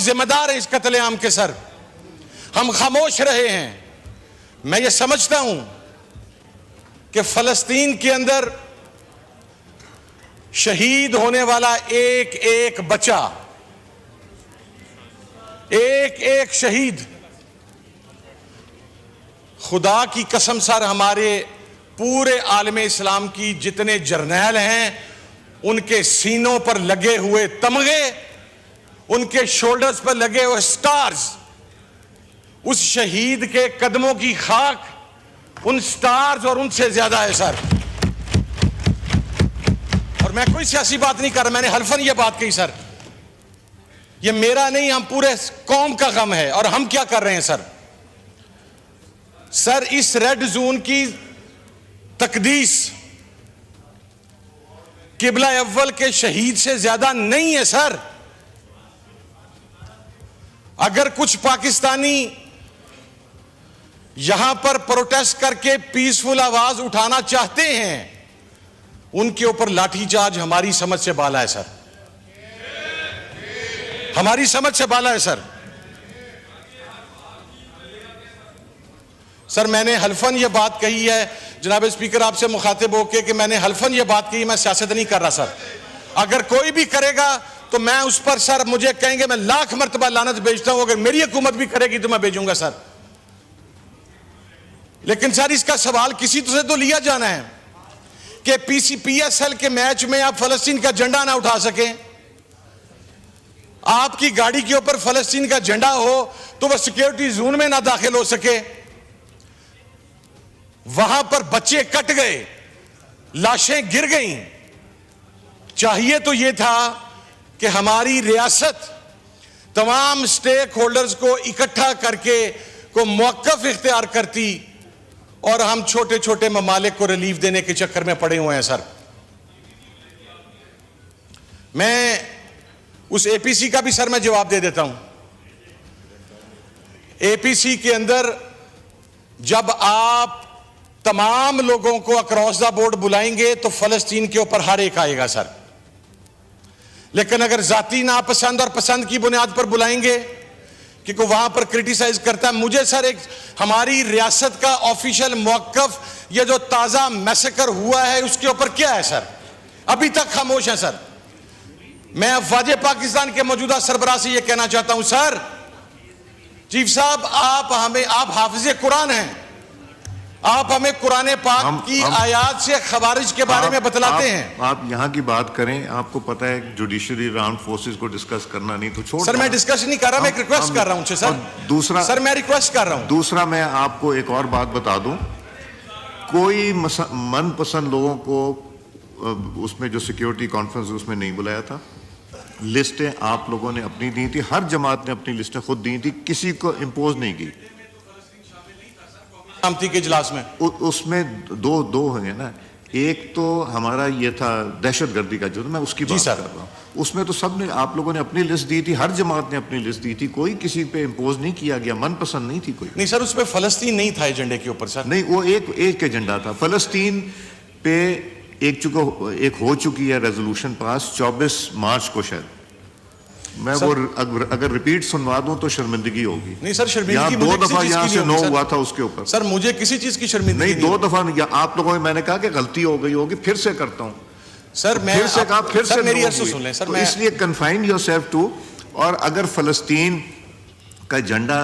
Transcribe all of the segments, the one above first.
जिम्मेदार हैं इस कत्लेआम के सर। हम खामोश रहे हैं। मैं ये समझता हूं कि फलस्तीन के अंदर शहीद होने वाला एक एक बच्चा, एक एक शहीद, खुदा की कसम सर, हमारे पूरे आलमे इस्लाम की जितने जर्नैल हैं उनके सीनों पर लगे हुए तमगे, उनके शोल्डर्स पर लगे हुए स्टार्स, उस शहीद के कदमों की खाक उन स्टार्स और उनसे ज्यादा है सर। और मैं कोई सियासी बात नहीं कर रहा, मैंने हल्फन ये बात कही सर। ये मेरा नहीं, हम पूरे कौम का गम है। और हम क्या कर रहे हैं सर? सर, इस रेड जोन की तकदीस किबला अव्वल के शहीद से ज्यादा नहीं है सर। अगर कुछ पाकिस्तानी यहां पर प्रोटेस्ट करके पीसफुल आवाज उठाना चाहते हैं, उनके ऊपर लाठीचार्ज हमारी समझ से बाला है सर, हमारी समझ से बाला है सर। सर, मैंने हल्फन यह बात कही है जनाब स्पीकर, आपसे मुखातिब होकर कि मैंने हल्फन यह बात कही, मैं सियासत नहीं कर रहा सर। अगर कोई भी करेगा तो मैं उस पर सर, मुझे कहेंगे मैं लाख मर्तबा लानत भेजता हूं, अगर मेरी हुकूमत भी करेगी तो मैं भेजूंगा सर। लेकिन सर, इसका सवाल किसी से तो लिया जाना है कि PSL के मैच में आप फलस्तीन का झंडा ना उठा सकें, आपकी गाड़ी के ऊपर फलस्तीन का झंडा हो तो वह सिक्योरिटी जोन में ना दाखिल हो सके, वहां पर बच्चे कट गए, लाशें गिर गईं। चाहिए तो यह था कि हमारी रियासत तमाम स्टेक होल्डर्स को इकट्ठा करके को मौकफ इख्तियार करती, और हम छोटे छोटे ममालिक को रिलीफ देने के चक्कर में पड़े हुए हैं सर। मैं उस APC का भी सर मैं जवाब दे देता हूं। APC के अंदर जब आप तमाम लोगों को अक्रॉस द बोर्ड बुलाएंगे तो फलस्तीन के ऊपर हर एक आएगा सर। लेकिन अगर जाती नापसंद और पसंद की बुनियाद पर बुलाएंगे कि कोई वहां पर क्रिटिसाइज करता है, मुझे सर एक हमारी रियासत का ऑफिशियल मौकफ, ये जो ताजा मैसेकर हुआ है उसके ऊपर क्या है सर? अभी तक खामोश है सर। मैं अफवाज पाकिस्तान के मौजूदा सरबराह से यह कहना चाहता हूं, सर चीफ साहब, आप हाफिज कुरान हैं, आप हमें कुरान पाक की आयत से खवारिज के बारे में बतलाते हैं। आप यहाँ की बात करें, आपको पता है जुडिशरी आर्म्ड फोर्सेस को डिस्कस करना नहीं तो छोड़। सर, मैं डिस्कस नहीं कर रहा, मैं एक रिक्वेस्ट कर रहा हूं सर। दूसरा सर, मैं रिक्वेस्ट कर रहा हूं। दूसरा, मैं आपको एक और बात बता दूं, कोई मनपसंद लोगों को उसमें जो सिक्योरिटी कॉन्फ्रेंस उसमें नहीं बुलाया था। लिस्टें आप लोगों ने अपनी दी थी, हर जमात ने अपनी लिस्टें खुद दी थी, किसी को इम्पोज नहीं की के इजलास में। उसमें दो हैं ना, एक तो हमारा ये था दहशतगर्दी का, जो मैं उसकी बात कर रहा हूँ, उसमें तो सबने, आप लोगों ने अपनी लिस्ट दी थी, हर जमात ने अपनी लिस्ट दी थी, कोई किसी पे इम्पोज नहीं किया गया, मनपसंद नहीं थी कोई। नहीं सर, उसमें फलस्तीन नहीं था एजेंडे के ऊपर सर। नहीं, वो एक एजेंडा था फलस्तीन पे। एक हो चुकी है रेजोल्यूशन पास 24 मार्च को शायद। मैं वो अगर रिपीट सुनवा दूं तो शर्मिंदगी होगी। नहीं सर, शर्मिंदगी 2 दफा यहाँ से नो हुआ था उसके ऊपर। सर, मुझे किसी चीज की शर्मिंदगी नहीं, 2 दफा आप लोगों ने, मैंने कहा कि गलती हो गई होगी, फिर से करता हूं सर। मैं फिर से कहा, फिर से मेरी अर्ज सुन लें सर। तो इसलिए कन्फाइन योरसेल्फ टू। और अगर फलस्तीन का झंडा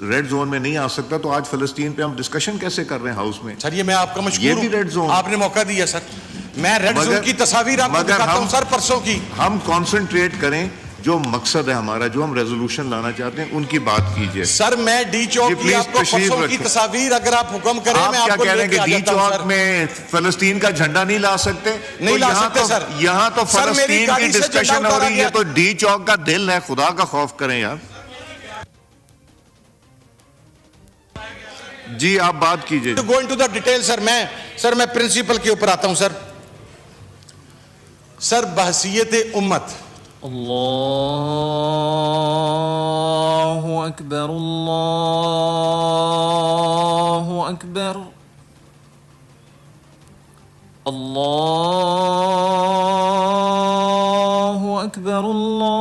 रेड जोन में नहीं आ सकता तो आज फलस्तीन पे हम डिस्कशन कैसे कर रहे हैं हाउस में? सर, ये मैं आपका मशकूर ये भी रेड जोन, आपने मौका दिया सर। मैं रेड जोन की तस्वीर आपको दिखाता हूं सर, परसों की। हम कॉन्सेंट्रेट करें, जो मकसद है हमारा, जो हम रेजोल्यूशन लाना चाहते हैं उनकी बात कीजिए सर। मैं डी चौक की आपको परसों की तस्वीर, अगर आप हुक्म करें, मैं आपको कह रहे हैं कि डी चौक में फलस्तीन का झंडा नहीं ला सकते? नहीं ला सकते सर। यहाँ तो फलस्तीन की डिस्कशन हो रही है, तो डी चौक का दिल है, खुदा का खौफ करें यार। जी, आप बात कीजिए। Go into the detail sir. मैं प्रिंसिपल के ऊपर आता हूं सर। सर, बहसियत उम्मत, अल्लाहु अकबर, अल्लाहु अकबर, अल्लाहु अकबर, अल्लाहु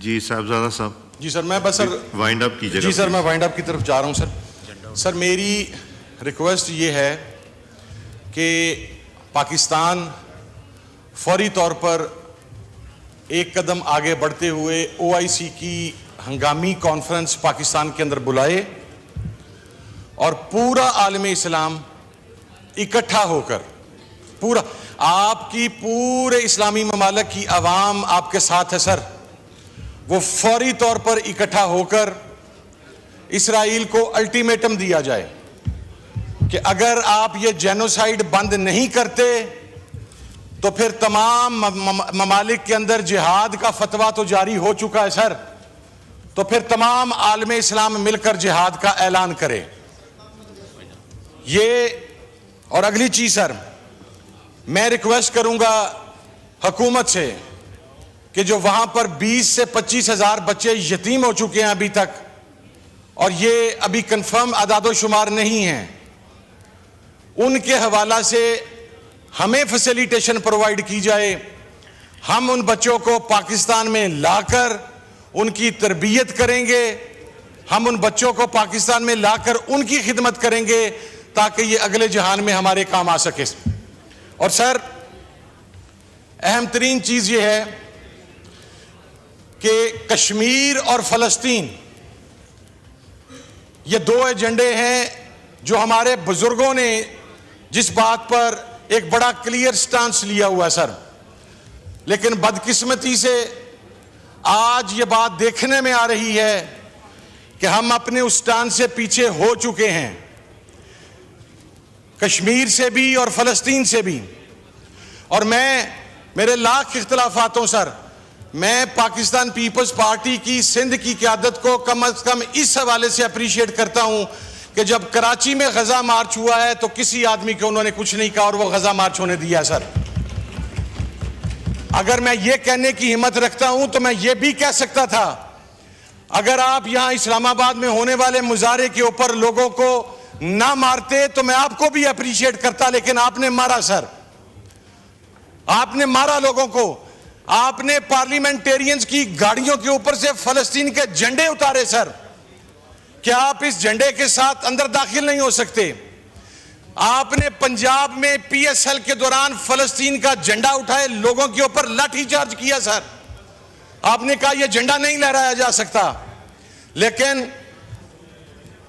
जी साहबजादा साहब जी सर, मैं बस सर वाइंड अप कीजिएगा। जी सर, मैं वाइंड अप की तरफ जा रहा हूं सर। सर मेरी रिक्वेस्ट ये है कि पाकिस्तान फौरी तौर पर एक कदम आगे बढ़ते हुए OIC की हंगामी कॉन्फ्रेंस पाकिस्तान के अंदर बुलाए और पूरा आलम इस्लाम इकट्ठा होकर, पूरा आपकी पूरे इस्लामी ममालिक की आवाम आपके साथ है सर, वो फौरी तौर पर इकट्ठा होकर इसराइल को अल्टीमेटम दिया जाए कि अगर आप ये जेनोसाइड बंद नहीं करते तो फिर तमाम ममालिक के अंदर जिहाद का फतवा तो जारी हो चुका है सर, तो फिर तमाम आलम इस्लाम मिलकर जिहाद का ऐलान करे। ये और अगली चीज सर, मैं रिक्वेस्ट करूंगा हुकूमत से कि जो वहां पर 20 से 25 हजार बच्चे यतीम हो चुके हैं अभी तक, और ये अभी कंफर्म आदादो शुमार नहीं है, उनके हवाला से हमें फैसिलिटेशन प्रोवाइड की जाए। हम उन बच्चों को पाकिस्तान में लाकर उनकी तरबियत करेंगे, हम उन बच्चों को पाकिस्तान में लाकर उनकी खिदमत करेंगे ताकि ये अगले जहान में हमारे काम आ सके। और सर अहम तरीन चीज ये है कि कश्मीर और फलस्तीन ये दो एजेंडे हैं जो हमारे बुजुर्गों ने जिस बात पर एक बड़ा क्लियर स्टांस लिया हुआ है सर, लेकिन बदकिस्मती से आज ये बात देखने में आ रही है कि हम अपने उस स्टांस से पीछे हो चुके हैं, कश्मीर से भी और फलस्तीन से भी। और मेरे लाख इख्तलाफातों सर, मैं पाकिस्तान पीपल्स पार्टी की सिंध की क़यादत को कम अज कम इस हवाले से अप्रिशिएट करता हूं कि जब कराची में गजा मार्च हुआ है तो किसी आदमी को उन्होंने कुछ नहीं कहा और वो गजा मार्च होने दिया सर। अगर मैं ये कहने की हिम्मत रखता हूं तो मैं ये भी कह सकता था, अगर आप यहां इस्लामाबाद में होने वाले मुजाहरे के ऊपर लोगों को ना मारते तो मैं आपको भी अप्रिशिएट करता, लेकिन आपने मारा सर, आपने मारा लोगों को, आपने पार्लियामेंटेरियंस की गाड़ियों के ऊपर से फलस्तीन के झंडे उतारे सर। क्या आप इस झंडे के साथ अंदर दाखिल नहीं हो सकते? आपने पंजाब में PSL के दौरान फलस्तीन का झंडा उठाए, लोगों के ऊपर लाठीचार्ज किया सर। आपने कहा यह झंडा नहीं लहराया जा सकता, लेकिन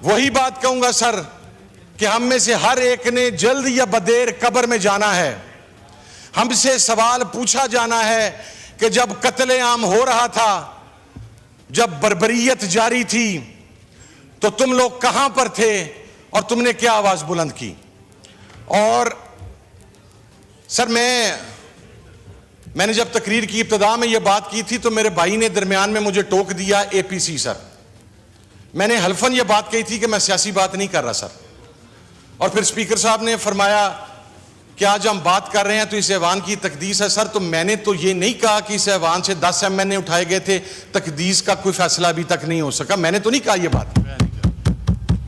वही बात कहूंगा सर कि हम में से हर एक ने जल्द या बदेर कब्र में जाना है। हमसे सवाल पूछा जाना है कि जब कत्ले आम हो रहा था, जब बर्बरियत जारी थी, तो तुम लोग कहां पर थे और तुमने क्या आवाज बुलंद की? और सर मैं मैंने जब तकरीर की इब्तिदा में यह बात की थी तो मेरे भाई ने दरमियान में मुझे टोक दिया, एपीसी सर। मैंने हल्फन यह बात कही थी कि मैं सियासी बात नहीं कर रहा सर। और फिर स्पीकर साहब ने फरमाया कि आज हम बात कर रहे हैं तो इस ऐवान की तकदीस है सर। तो मैंने तो ये नहीं कहा कि इस ऐवान से 10 MNA उठाए गए थे, तकदीस का कोई फैसला अभी तक नहीं हो सका। मैंने तो नहीं कहा यह बात।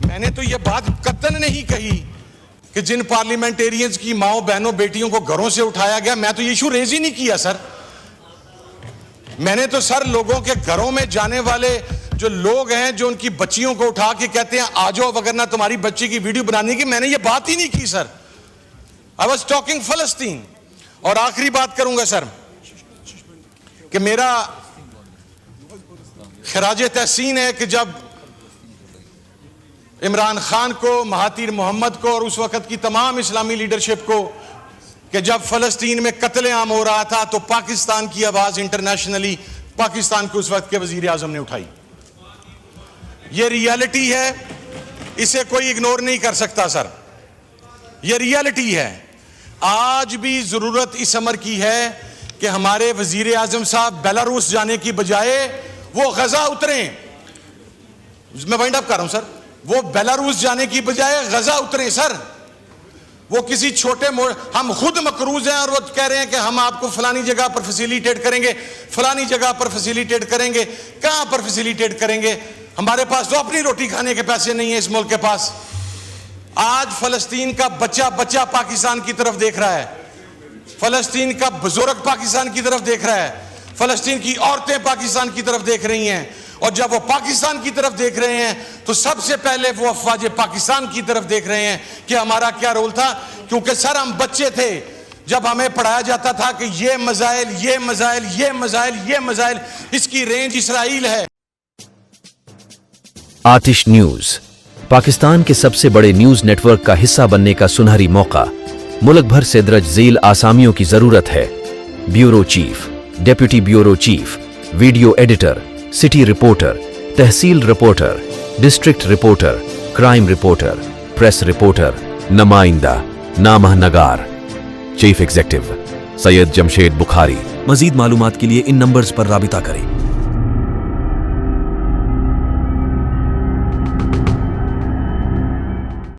मैंने तो यह बात कतन नहीं कही कि जिन पार्लियामेंटेरियंस की माओ बहनों बेटियों को घरों से उठाया गया, मैं तो ये इशू रेज ही नहीं किया सर। मैंने तो सर लोगों के घरों में जाने वाले जो लोग हैं जो उनकी बच्चियों को उठा के कहते हैं आ जाओ वगरना तुम्हारी बच्ची की वीडियो बनाने की, मैंने ये बात ही नहीं की सर। आई वॉज टॉकिंग फलस्तीन। और आखिरी बात करूंगा सर कि मेरा खराजे तहसीन है कि जब इमरान खान को, महातीर मोहम्मद को और उस वक्त की तमाम इस्लामी लीडरशिप को कि जब फलस्तीन में कत्लेआम हो रहा था तो पाकिस्तान की आवाज इंटरनेशनली पाकिस्तान के उस वक्त के वजीर आजम ने उठाई। ये रियलिटी है, इसे कोई इग्नोर नहीं कर सकता सर। ये रियलिटी है। आज भी जरूरत इस अमर की है कि हमारे वजीर आजम साहब बेलारूस जाने की बजाय वो गजा उतरे। मैं वाइंड अप कर रहा हूं सर। वो बेलारूस जाने की बजाय गजा उतरे सर। वो किसी छोटे हम खुद मकरूज हैं और वो कह रहे हैं कि हम आपको फलानी जगह पर फैसिलिटेट करेंगे, फलानी जगह पर फैसिलिटेट करेंगे। कहां पर फैसिलिटेट करेंगे? हमारे पास तो अपनी रोटी खाने के पैसे नहीं है इस मुल्क के पास। आज फलस्तीन का बच्चा बच्चा पाकिस्तान की तरफ देख रहा है, फलस्तीन का बुजुर्ग पाकिस्तान की तरफ देख रहा है, फलस्तीन की औरतें पाकिस्तान की तरफ देख रही हैं। और जब वो पाकिस्तान की तरफ देख रहे हैं तो सबसे पहले वो अफवाज पाकिस्तान की तरफ देख रहे हैं कि हमारा क्या रोल था। क्योंकि सर हम बच्चे थे जब हमें पढ़ाया जाता था कि ये मजाइल, ये मजाइल, ये मजाइल, ये मजाइल, इसकी रेंज इसराइल है। आतिश न्यूज पाकिस्तान के सबसे बड़े न्यूज नेटवर्क का हिस्सा बनने का सुनहरी मौका। मुल्क भर से दर्ज झेल आसामियों की जरूरत है। Bureau chief, deputy bureau chief, video editor, city reporter, tehsil reporter, district reporter, crime reporter, press reporter, नुमाइंदा, नामह नगार, चीफ एग्जीक्यूटिव सैयद जमशेद बुखारी। मजीद मालूमात के लिए इन नंबर्स पर राबिता करें।